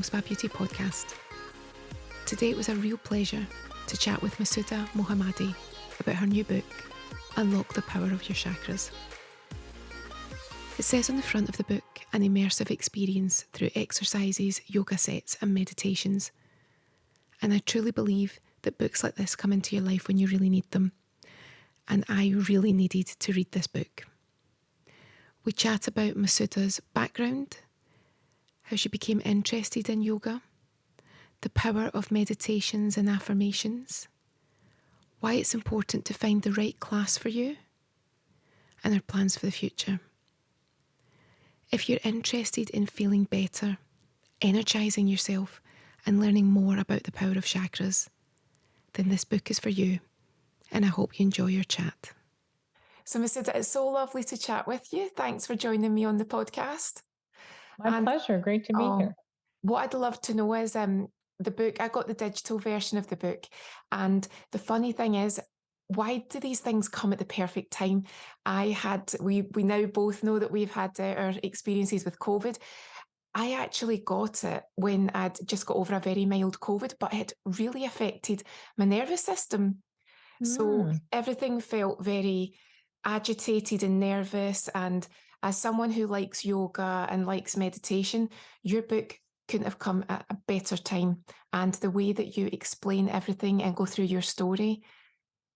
Homespa Beauty podcast. Today it was a real pleasure to chat with Masuda Mohamadi about her new book, Unlock the Power of Your Chakras. It says on the front of the book an immersive experience through exercises, yoga sets and meditations. And I truly believe that books like this come into your life when you really need them. And I really needed to read this book. We chat about Masuda's background, how she became interested in yoga, the power of meditations and affirmations, why it's important to find the right class for you, and her plans for the future. If you're interested in feeling better, energising yourself, and learning more about the power of chakras, then this book is for you, and I hope you enjoy your chat. So Masuda, it's so lovely to chat with you. Thanks for joining me on the podcast. My pleasure. Great to be here. What I'd love to know is the book. I got the digital version of the book, and the funny thing is, why do these things come at the perfect time? We now both know that we've had our experiences with COVID. I actually got it when I'd just got over a very mild COVID, but it really affected my nervous system. So everything felt very agitated and nervous. And as someone who likes yoga and likes meditation, your book couldn't have come at a better time. And the way that you explain everything and go through your story,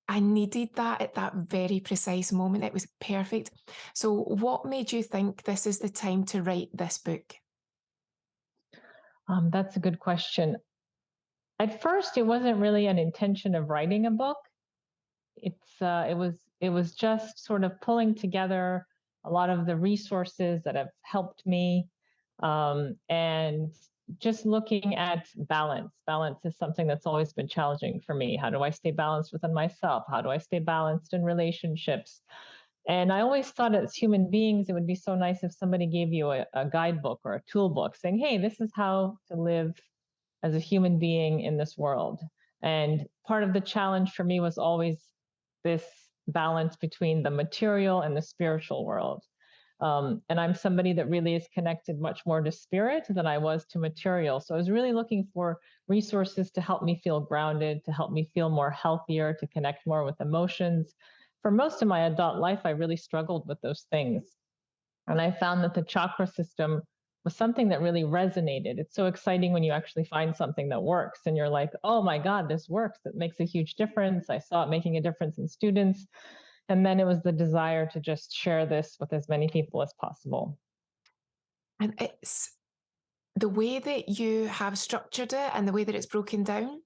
I needed that at that very precise moment. It was perfect. So what made you think this is the time to write this book? That's a good question. At first, it wasn't really an intention of writing a book. It was just sort of pulling together a lot of the resources that have helped me, and just looking at balance. Balance is something that's always been challenging for me. How do I stay balanced within myself? How do I stay balanced in relationships? And I always thought as human beings, it would be so nice if somebody gave you a guidebook or a toolbook saying, hey, this is how to live as a human being in this world. And part of the challenge for me was always this balance between the material and the spiritual world. And I'm somebody that really is connected much more to spirit than I was to material. So I was really looking for resources to help me feel grounded, to help me feel more healthier, to connect more with emotions. For most of my adult life, I really struggled with those things. And I found that the chakra system was something that really resonated. It's so exciting when you actually find something that works and you're like, oh my God, this works. It makes a huge difference. I saw it making a difference in students. And then it was the desire to just share this with as many people as possible. And it's the way that you have structured it and the way that it's broken down.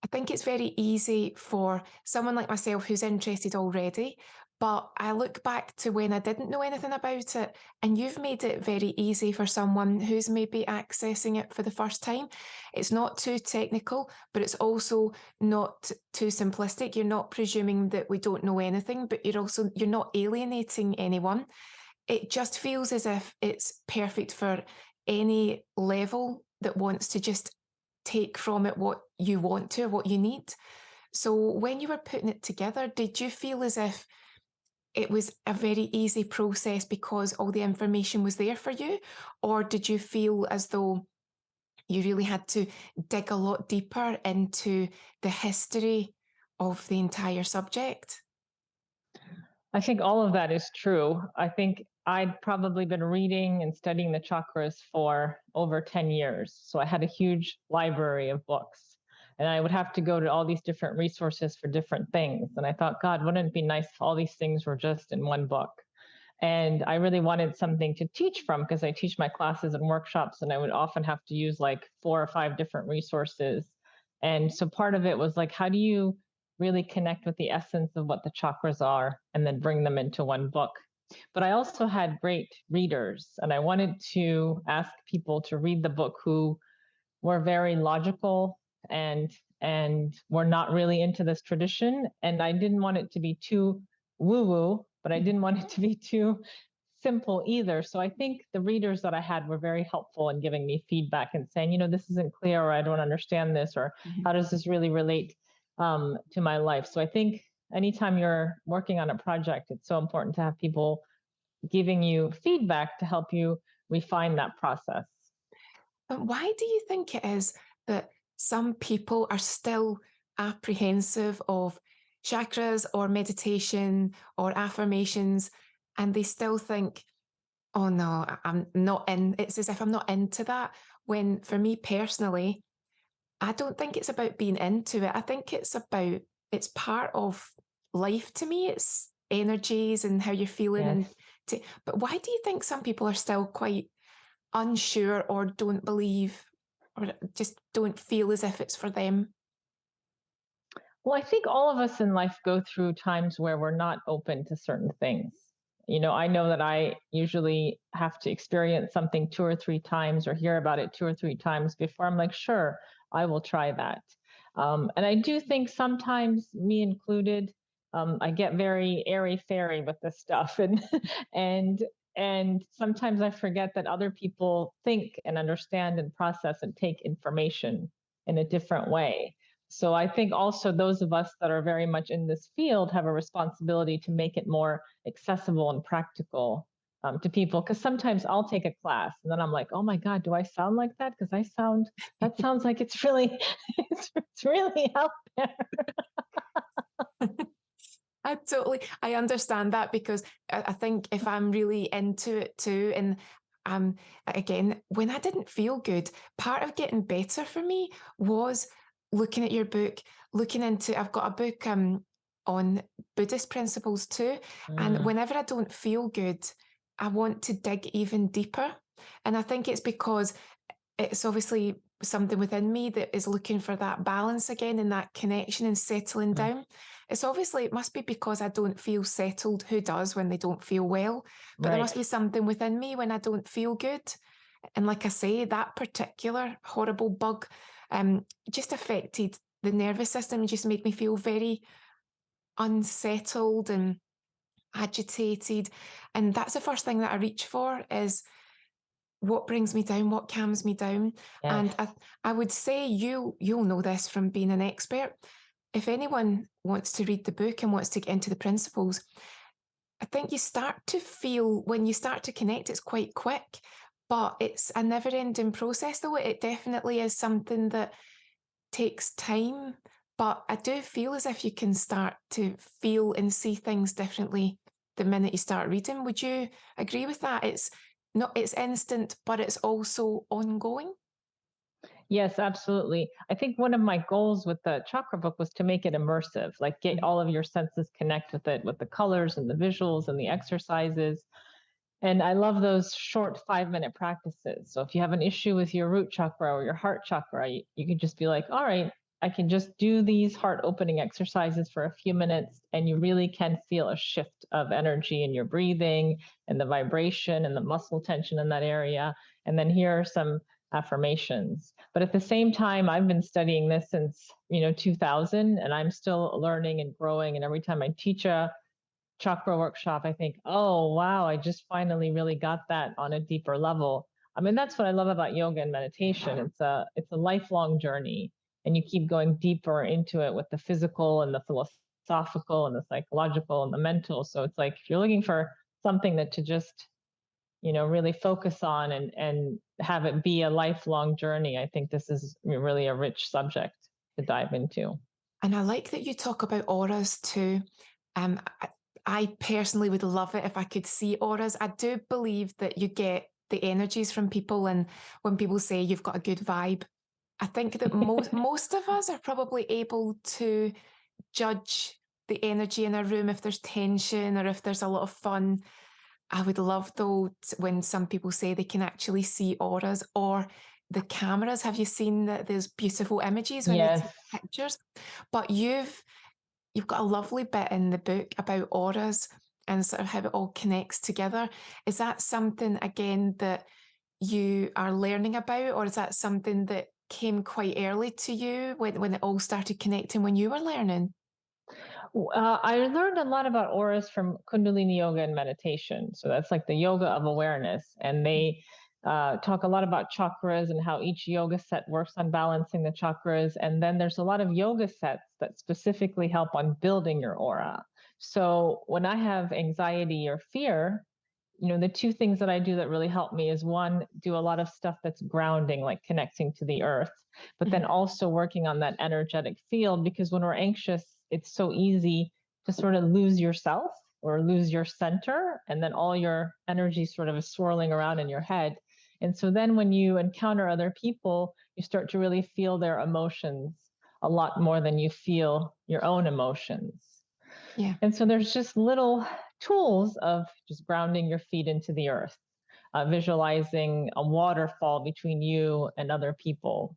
I think it's very easy for someone like myself who's interested already, but I look back to when I didn't know anything about it, and you've made it very easy for someone who's maybe accessing it for the first time. It's not too technical, but it's also not too simplistic. You're not presuming that we don't know anything, but you're not alienating anyone. It just feels as if it's perfect for any level that wants to just take from it what you want to, what you need. So when you were putting it together, did you feel as if it was a very easy process because all the information was there for you? Or did you feel as though you really had to dig a lot deeper into the history of the entire subject? I think all of that is true. I think I'd probably been reading and studying the chakras for over 10 years. So I had a huge library of books, and I would have to go to all these different resources for different things. And I thought, God, wouldn't it be nice if all these things were just in one book? And I really wanted something to teach from because I teach my classes and workshops, and I would often have to use like 4 or 5 different resources. And so part of it was like, how do you really connect with the essence of what the chakras are and then bring them into one book? But I also had great readers, and I wanted to ask people to read the book who were very logical and were not really into this tradition. And I didn't want it to be too woo-woo, but I didn't want it to be too simple either. So I think the readers that I had were very helpful in giving me feedback and saying, this isn't clear, or I don't understand this, or how does this really relate to my life? So I think anytime you're working on a project, it's so important to have people giving you feedback to help you refine that process. But why do you think it is that some people are still apprehensive of chakras or meditation or affirmations, and they still think, oh no, I'm not in, it's as if I'm not into that. When for me personally, I don't think it's about being into it. I think it's part of life to me. It's energies and how you're feeling. Yes. But why do you think some people are still quite unsure or don't believe or just don't feel as if it's for them? Well, I think all of us in life go through times where we're not open to certain things. I know that I usually have to experience something two or three times or hear about it two or three times before I'm like, sure, I will try that. And I do think sometimes, me included, I get very airy fairy with this stuff, and and and sometimes I forget that other people think and understand and process and take information in a different way. So I think also those of us that are very much in this field have a responsibility to make it more accessible and practical to people. Because sometimes I'll take a class and then I'm like, oh my God, do I sound like that? Because that sounds like it's really, it's really out there. I understand that because I think if I'm really into it too, and again, when I didn't feel good, part of getting better for me was looking at your book, looking into, I've got a book on Buddhist principles too. And Mm, whenever I don't feel good, I want to dig even deeper. And I think it's because it's obviously something within me that is looking for that balance again and that connection and settling mm, down. It's obviously, it must be because I don't feel settled. Who does when they don't feel well? But there must right. be something within me when I don't feel good. And like I say, that particular horrible bug just affected the nervous system, just made me feel very unsettled and agitated. And that's the first thing that I reach for is what brings me down, what calms me down. Yes. And I would say you'll know this from being an expert. If anyone wants to read the book and wants to get into the principles, I think you start to feel when you start to connect, it's quite quick, but it's a never ending process, though. It definitely is something that takes time. But I do feel as if you can start to feel and see things differently the minute you start reading. Would you agree with that? It's instant, but it's also ongoing. Yes, absolutely. I think one of my goals with the chakra book was to make it immersive, like get all of your senses connect with it, with the colors and the visuals and the exercises. And I love those short 5-minute practices. So if you have an issue with your root chakra or your heart chakra, you can just be like, all right, I can just do these heart opening exercises for a few minutes. And you really can feel a shift of energy in your breathing and the vibration and the muscle tension in that area. And then here are some affirmations. But at the same time, I've been studying this since 2000, and I'm still learning and growing. And every time I teach a chakra workshop, I think, oh, wow, I just finally really got that on a deeper level. I mean, that's what I love about yoga and meditation. It's a lifelong journey, and you keep going deeper into it with the physical and the philosophical and the psychological and the mental. So it's like if you're looking for something that to just really focus on and have it be a lifelong journey, I think this is really a rich subject to dive into. And I like that you talk about auras too. I personally would love it if I could see auras. I do believe that you get the energies from people, and when people say you've got a good vibe, I think that most of us are probably able to judge the energy in a room if there's tension or if there's a lot of fun. I would love though when some people say they can actually see auras or the cameras. Have you seen those beautiful images when they Yes. take pictures? But you've got a lovely bit in the book about auras and sort of how it all connects together. Is that something again that you are learning about, or is that something that came quite early to you when it all started connecting when you were learning? I learned a lot about auras from Kundalini yoga and meditation. So that's like the yoga of awareness. And they talk a lot about chakras and how each yoga set works on balancing the chakras. And then there's a lot of yoga sets that specifically help on building your aura. So when I have anxiety or fear, the two things that I do that really help me is one, do a lot of stuff that's grounding, like connecting to the earth, but then also working on that energetic field, because when we're anxious, it's so easy to sort of lose yourself or lose your center, and then all your energy sort of is swirling around in your head. And so then when you encounter other people, you start to really feel their emotions a lot more than you feel your own emotions. Yeah. And so there's just little tools of just grounding your feet into the earth, visualizing a waterfall between you and other people.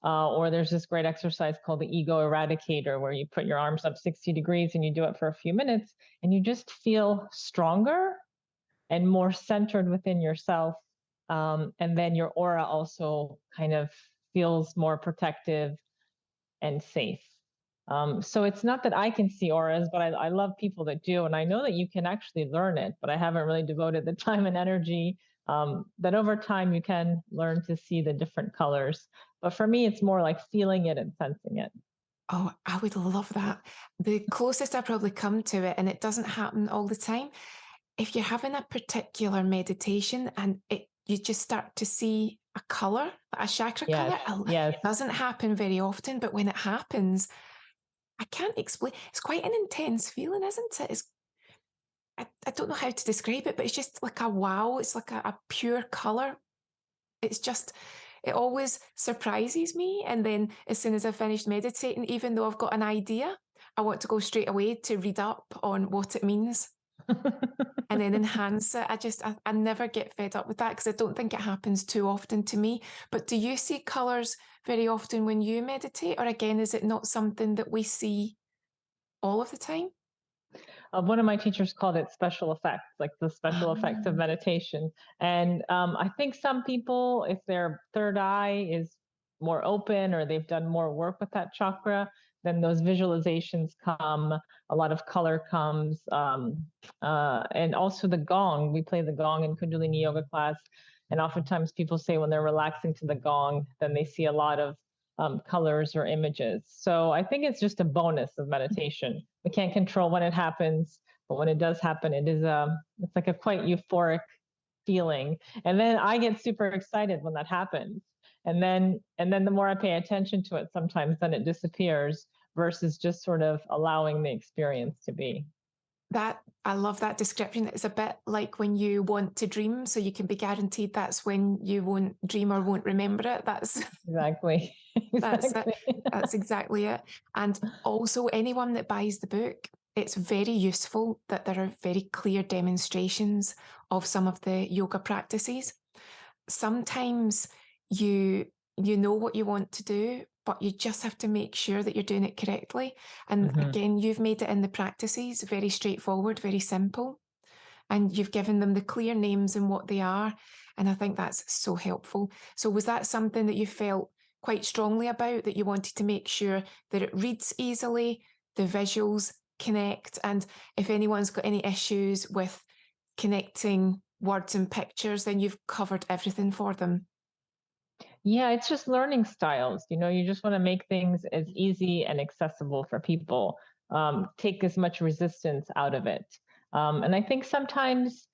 Or there's this great exercise called the ego eradicator, where you put your arms up 60 degrees and you do it for a few minutes, and you just feel stronger and more centered within yourself. And then your aura also kind of feels more protective and safe. So it's not that I can see auras, but I love people that do. And I know that you can actually learn it, but I haven't really devoted the time and energy that over time you can learn to see the different colors. But for me, it's more like feeling it and sensing it. Oh, I would love that. The closest I probably come to it, and it doesn't happen all the time, if you're having a particular meditation and you just start to see a color, a chakra Yes, color, yes. it doesn't happen very often, but when it happens, I can't explain. It's quite an intense feeling, isn't it? I don't know how to describe it, but it's just like a wow. It's like a pure color. It's just, it always surprises me. And then as soon as I've finished meditating, even though I've got an idea, I want to go straight away to read up on what it means and then enhance it. I never get fed up with that, because I don't think it happens too often to me. But do you see colours very often when you meditate? Or again, is it not something that we see all of the time? One of my teachers called it special effects, like the special effects of Um, meditation. And I think some people, if their third eye is more open or they've done more work with that chakra, then those visualizations come, a lot of color comes. And also the gong, we play the gong in Kundalini yoga class. And oftentimes people say when they're relaxing to the gong, then they see a lot of colors or images. So I think it's just a bonus of meditation. We can't control when it happens, but when it does happen, it's like a quite euphoric feeling. And then I get super excited when that happens. And then the more I pay attention to it, sometimes then it disappears versus just sort of allowing the experience to be. That I love that description. It's a bit like when you want to dream, so you can be guaranteed that's when you won't dream or won't remember it. That's Exactly. that's it. Exactly. That's exactly it. And also, anyone that buys the book, it's very useful that there are very clear demonstrations of some of the yoga practices. Sometimes you know what you want to do, but you just have to make sure that you're doing it correctly. And again, you've made it in the practices very straightforward, very simple, and you've given them the clear names and what they are. And I think that's so helpful. So was that something that you felt quite strongly about, that you wanted to make sure that it reads easily, the visuals connect, and if anyone's got any issues with connecting words and pictures, then you've covered everything for them? Yeah, it's just learning styles. You just want to make things as easy and accessible for people, take as much resistance out of it. And I think sometimes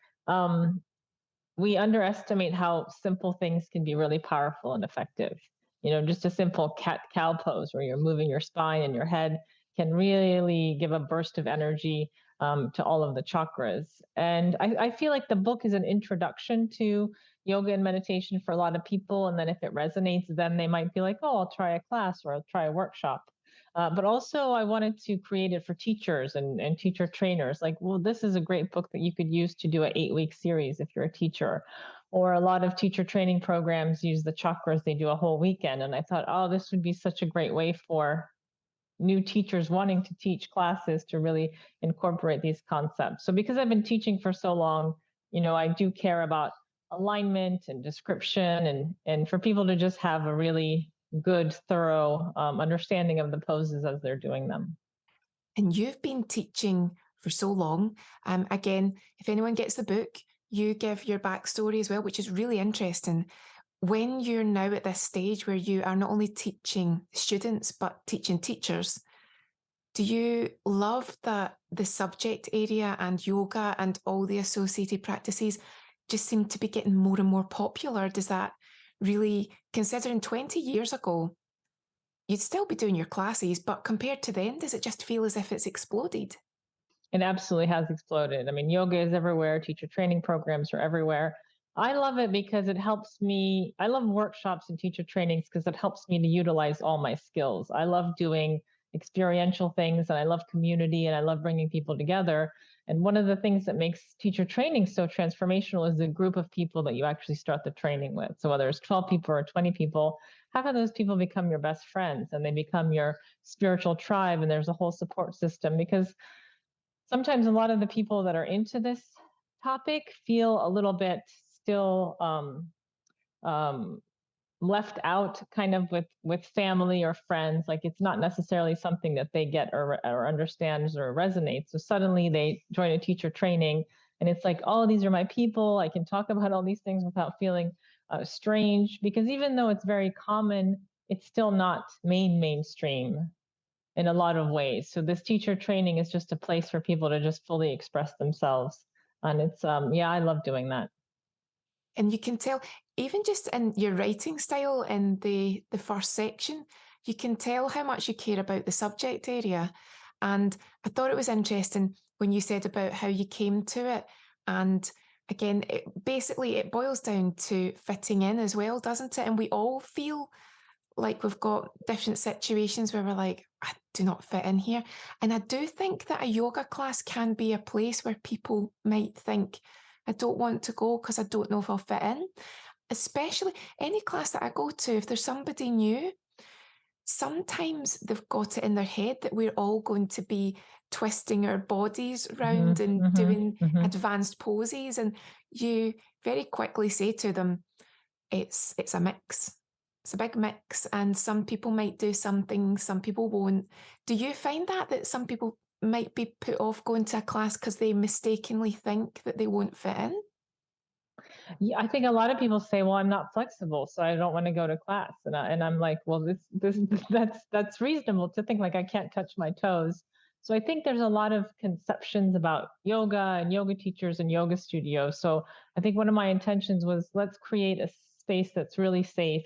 we underestimate how simple things can be really powerful and effective. Just a simple cat cow pose where you're moving your spine and your head can really give a burst of energy to all of the chakras. And I feel like the book is an introduction to yoga and meditation for a lot of people. And then if it resonates, then they might be like, oh, I'll try a class or I'll try a workshop. But also, I wanted to create it for teachers and teacher trainers. Like, well, this is a great book that you could use to do an 8-week series if you're a teacher. Or a lot of teacher training programs use the chakras, they do a whole weekend. And I thought, oh, this would be such a great way for new teachers wanting to teach classes to really incorporate these concepts. So because I've been teaching for so long, I do care about alignment and description and for people to just have a really good, thorough understanding of the poses as they're doing them. And you've been teaching for so long. Again, if anyone gets the book, you give your backstory as well, which is really interesting. When you're now at this stage where you are not only teaching students, but teaching teachers, do you love that the subject area and yoga and all the associated practices just seem to be getting more and more popular. Does that really, considering 20 years ago, you'd still be doing your classes, but compared to then, does it just feel as if it's exploded? It absolutely has exploded. I mean, yoga is everywhere, teacher training programs are everywhere. I love it because it helps me. I love workshops and teacher trainings because it helps me to utilize all my skills. I love doing experiential things and I love community and I love bringing people together. And one of the things that makes teacher training so transformational is the group of people that you actually start the training with. So whether it's 12 people or 20 people, half of those people become your best friends and they become your spiritual tribe and there's a whole support system because sometimes a lot of the people that are into this topic feel a little bit still um, left out kind of with family or friends. Like it's not necessarily something that they get or understands or resonates. So suddenly they join a teacher training and it's like, oh, these are my people. I can talk about all these things without feeling strange, because even though it's very common, it's still not mainstream in a lot of ways. So this teacher training is just a place for people to just fully express themselves. And it's yeah, I love doing that. And you can tell, even just in your writing style in the first section, you can tell how much you care about the subject area. And I thought it was interesting when you said about how you came to it. And again, basically it boils down to fitting in as well, doesn't it? And we all feel like we've got different situations where we're like, I do not fit in here. And I do think that a yoga class can be a place where people might think, I don't want to go because I don't know if I'll fit in. Especially any class that I go to, if there's somebody new, sometimes they've got it in their head that we're all going to be twisting our bodies around and doing advanced poses. And you very quickly say to them, it's a mix. It's a big mix, and some people might do some things, some people won't. Do you find that some people might be put off going to a class because they mistakenly think that they won't fit in? Yeah, I think a lot of people say, "Well, I'm not flexible, so I don't want to go to class." And I'm like, "Well, this that's reasonable to think like I can't touch my toes." So I think there's a lot of conceptions about yoga and yoga teachers and yoga studios. So I think one of my intentions was let's create a space that's really safe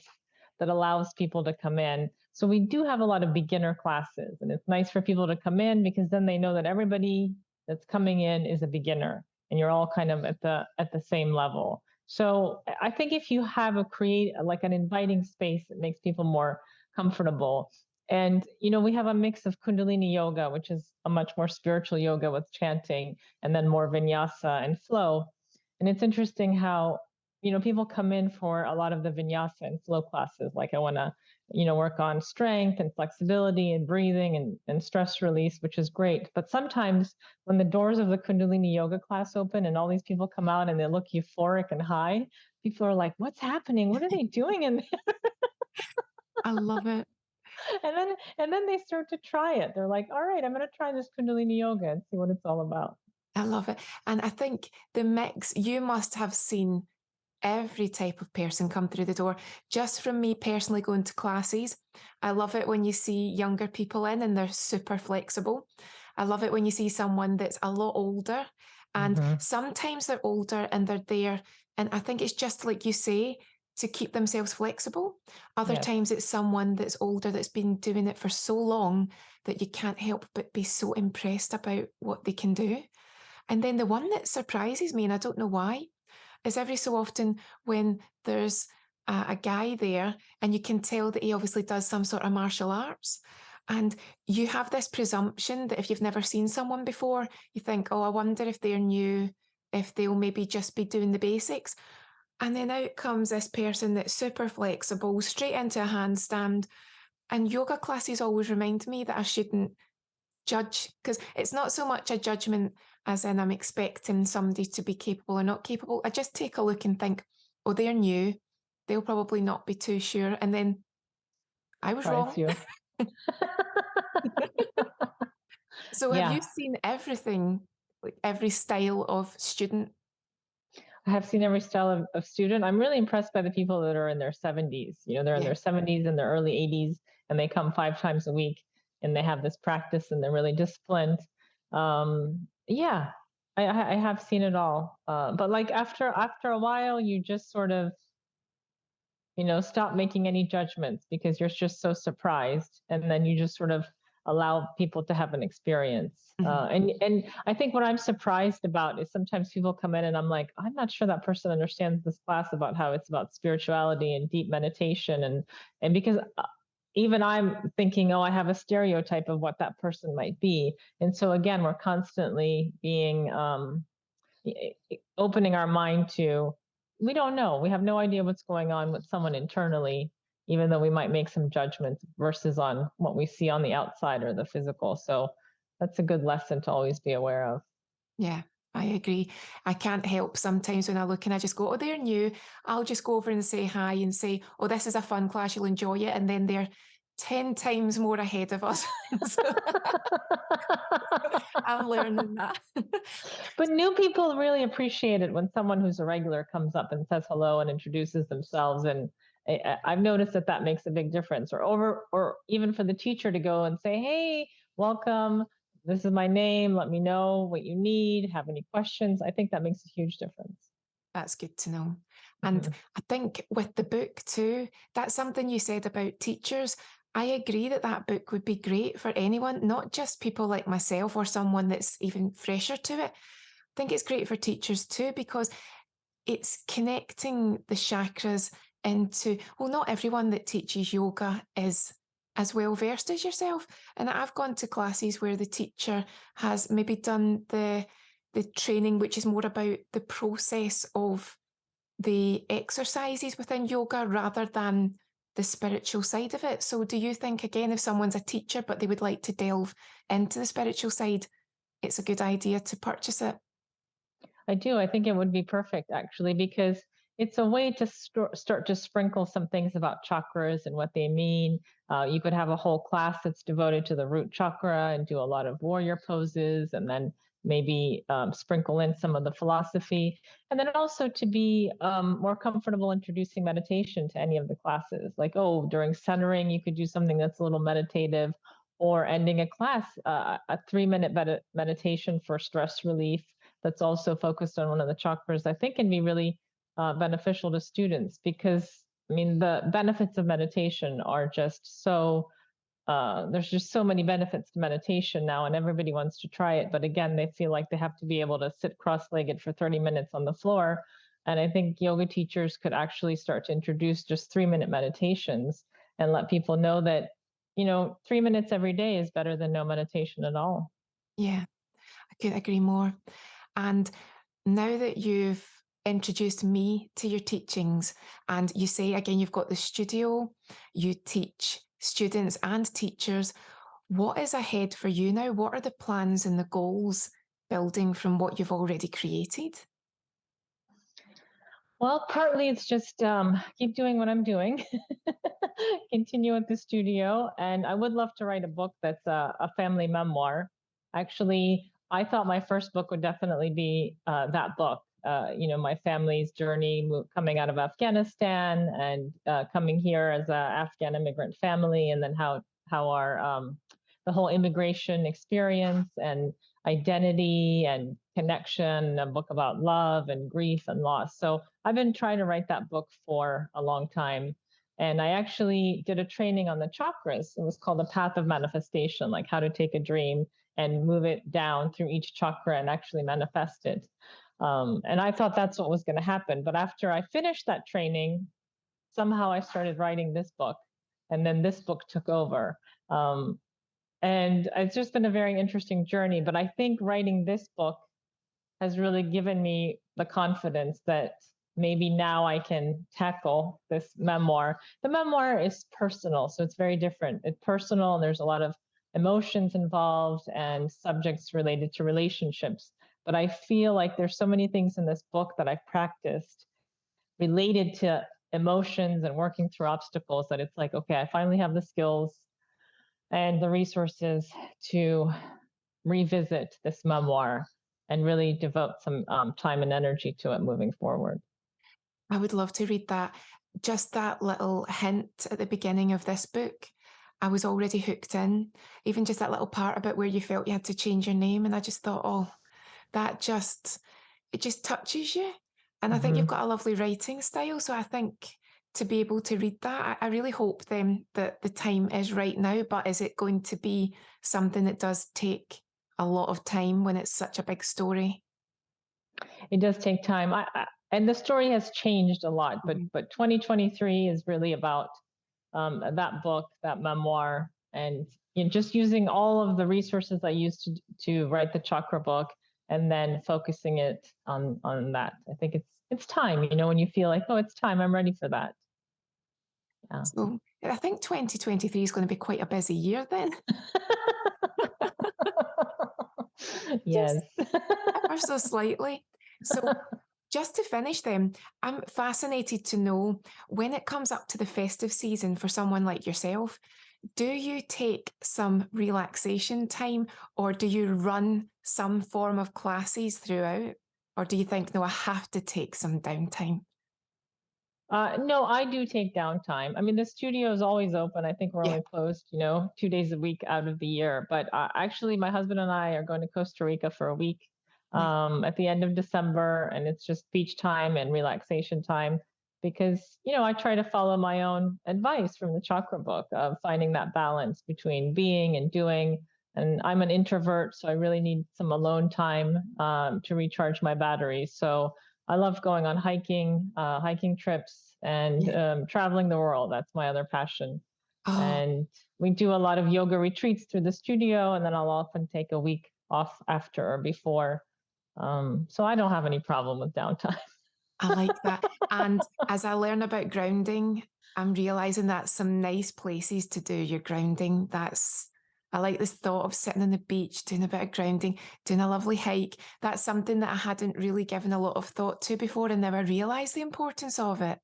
that allows people to come in. So we do have a lot of beginner classes, and it's nice for people to come in because then they know that everybody that's coming in is a beginner and you're all kind of at the same level. So I think if you have like an inviting space, it makes people more comfortable. And we have a mix of Kundalini yoga, which is a much more spiritual yoga with chanting, and then more vinyasa and flow. And it's interesting how people come in for a lot of the vinyasa and flow classes. Like I want to work on strength and flexibility and breathing and stress release, which is great. But sometimes when the doors of the Kundalini yoga class open and all these people come out and they look euphoric and high, people are like, what's happening? What are they doing in there? I love it. And then they start to try it. They're like, all right, I'm going to try this Kundalini yoga and see what it's all about. I love it. And I think the mix, you must have seen every type of person come through the door. Just from me personally going to classes, I love it when you see younger people in and they're super flexible. I love it when you see someone that's a lot older, and sometimes they're older and they're there. And I think it's just like you say, to keep themselves flexible. Other times it's someone that's older that's been doing it for so long that you can't help but be so impressed about what they can do. And then the one that surprises me, and I don't know why, is every so often when there's a guy there and you can tell that he obviously does some sort of martial arts, and you have this presumption that if you've never seen someone before, you think, oh, I wonder if they're new, if they'll maybe just be doing the basics. And then out comes this person that's super flexible, straight into a handstand. And yoga classes always remind me that I shouldn't judge, because it's not so much a judgment as in I'm expecting somebody to be capable or not capable. I just take a look and think, oh, they're new, they'll probably not be too sure. And then I was wrong. You. So have you seen everything, like every style of student? I have seen every style of student. I'm really impressed by the people that are in their 70s. They're in their 70s and their early 80s, and they come 5 times a week and they have this practice and they're really disciplined. Yeah, I have seen it all. But like after a while, you just sort of, stop making any judgments because you're just so surprised, and then you just sort of allow people to have an experience. Mhm. And I think what I'm surprised about is sometimes people come in and I'm like, I'm not sure that person understands this class about how it's about spirituality and deep meditation, and because even I'm thinking, oh, I have a stereotype of what that person might be, and so again, we're constantly being opening our mind to, we don't know, we have no idea what's going on with someone internally, even though we might make some judgments versus on what we see on the outside or the physical. So that's a good lesson to always be aware of. Yeah, I agree. I can't help sometimes when I look and I just go, oh, they're new. I'll just go over and say hi and say, oh, this is a fun class. You'll enjoy it. And then they're 10 times more ahead of us. So I'm learning that. But new people really appreciate it when someone who's a regular comes up and says hello and introduces themselves. And I've noticed that that makes a big difference. Or even for the teacher to go and say, "Hey, welcome. This is my name. Let me know what you need. Have any questions?" I think that makes a huge difference. That's good to know. And Mhm. I think with the book too, that's something you said about teachers. I agree that that book would be great for anyone, not just people like myself or someone that's even fresher to it. I think it's great for teachers too, because it's connecting the chakras into, well, not everyone that teaches yoga is as well versed as yourself. And I've gone to classes where the teacher has maybe done the training, which is more about the process of the exercises within yoga rather than the spiritual side of it. So do you think, again, if someone's a teacher but they would like to delve into the spiritual side, it's a good idea to purchase it? I do. I think it would be perfect actually, because it's a way to start to sprinkle some things about chakras and what they mean. You could have a whole class that's devoted to the root chakra and do a lot of warrior poses, and then maybe sprinkle in some of the philosophy. And then also to be more comfortable introducing meditation to any of the classes. Like, oh, during centering, you could do something that's a little meditative, or ending a class, a 3-minute meditation for stress relief that's also focused on one of the chakras, I think can be really beneficial to students, because I mean, the benefits of meditation are just so, there's just so many benefits to meditation now, and everybody wants to try it. But again, they feel like they have to be able to sit cross-legged for 30 minutes on the floor. And I think yoga teachers could actually start to introduce just 3-minute meditations and let people know that, 3 minutes every day is better than no meditation at all. Yeah, I couldn't agree more. And now that you've introduced me to your teachings, and you say again, you've got the studio, you teach students and teachers, what is ahead for you now? What are the plans and the goals building from what you've already created? Well, partly it's just keep doing what I'm doing, continue at the studio, and I would love to write a book that's a family memoir. Actually, I thought my first book would definitely be that book. My family's journey coming out of Afghanistan and coming here as an Afghan immigrant family, and then how our the whole immigration experience and identity and connection, a book about love and grief and loss. So I've been trying to write that book for a long time. And I actually did a training on the chakras. It was called The Path of Manifestation, like how to take a dream and move it down through each chakra and actually manifest it. And I thought that's what was going to happen. But after I finished that training, somehow I started writing this book. And then this book took over. And it's just been a very interesting journey. But I think writing this book has really given me the confidence that maybe now I can tackle this memoir. The memoir is personal, so it's very different. It's personal, and there's a lot of emotions involved and subjects related to relationships. But I feel like there's so many things in this book that I've practiced related to emotions and working through obstacles, that it's like, okay, I finally have the skills and the resources to revisit this memoir and really devote some time and energy to it moving forward. I would love to read that. Just that little hint at the beginning of this book. I was already hooked in. Even just that little part about where you felt you had to change your name. And I just thought, oh, that just, it just touches you. And I think you've Hmm. got a lovely writing style. So I think to be able to read that, I really hope then that the time is right now. But is it going to be something that does take a lot of time when it's such a big story? It does take time. And the story has changed a lot, Mhm. but 2023 is really about that book, that memoir, and just using all of the resources I used to write the chakra book, and then focusing it on that. I think it's time. When you feel like, oh, it's time, I'm ready for that. Yeah. So I think 2023 is going to be quite a busy year then. Yes. Just ever so slightly. So, just to finish then, I'm fascinated to know when it comes up to the festive season for someone like yourself, do you take some relaxation time or do you run some form of classes throughout? Or do you think, no, I have to take some downtime? No, I do take downtime. I mean, the studio is always open. I think we're Yeah. only closed, 2 days a week out of the year. But actually, my husband and I are going to Costa Rica for a week Nice. at the end of December, and it's just beach time and relaxation time because I try to follow my own advice from the Chakra book of finding that balance between being and doing. And I'm an introvert, so I really need some alone time to recharge my batteries. So I love going on hiking trips, and Yeah. traveling the world. That's my other passion. Oh, And we do a lot of yoga retreats through the studio, and then I'll often take a week off after or before. So I don't have any problem with downtime. I like that. And as I learn about grounding, I'm realizing that's some nice places to do your grounding. I like this thought of sitting on the beach, doing a bit of grounding, doing a lovely hike. That's something that I hadn't really given a lot of thought to before and never realized the importance of it.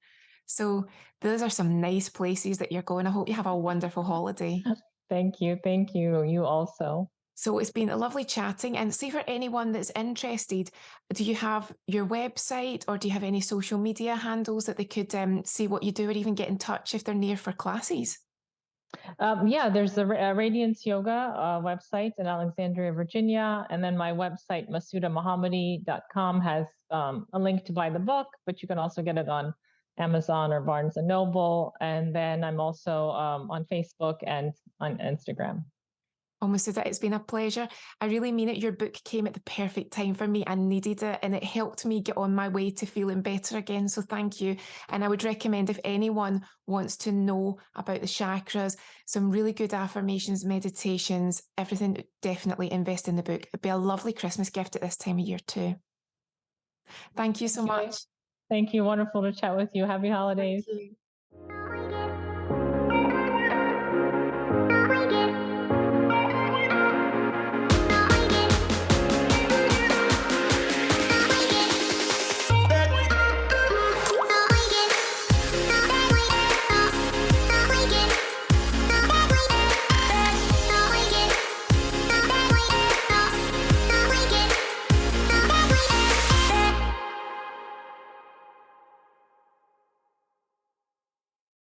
So, those are some nice places that you're going. I hope you have a wonderful holiday. Thank you. Thank you. You also. So it's been a lovely chatting. And see for anyone that's interested, do you have your website or do you have any social media handles that they could see what you do or even get in touch if they're near for classes? Yeah, there's the Radiance Yoga website in Alexandria, Virginia. And then my website, MasudaMohamadi.com, has a link to buy the book, but you can also get it on Amazon or Barnes and Noble. And then I'm also on Facebook and on Instagram. Almost as it's been a pleasure. I really mean it. Your book came at the perfect time for me. I needed it and it helped me get on my way to feeling better again. So thank you. And I would recommend if anyone wants to know about the chakras, some really good affirmations, meditations, everything, definitely invest in the book. It'd be a lovely Christmas gift at this time of year too. Thank you so Thank you. much. Thank you. Wonderful to chat with you. Happy Thank holidays. you.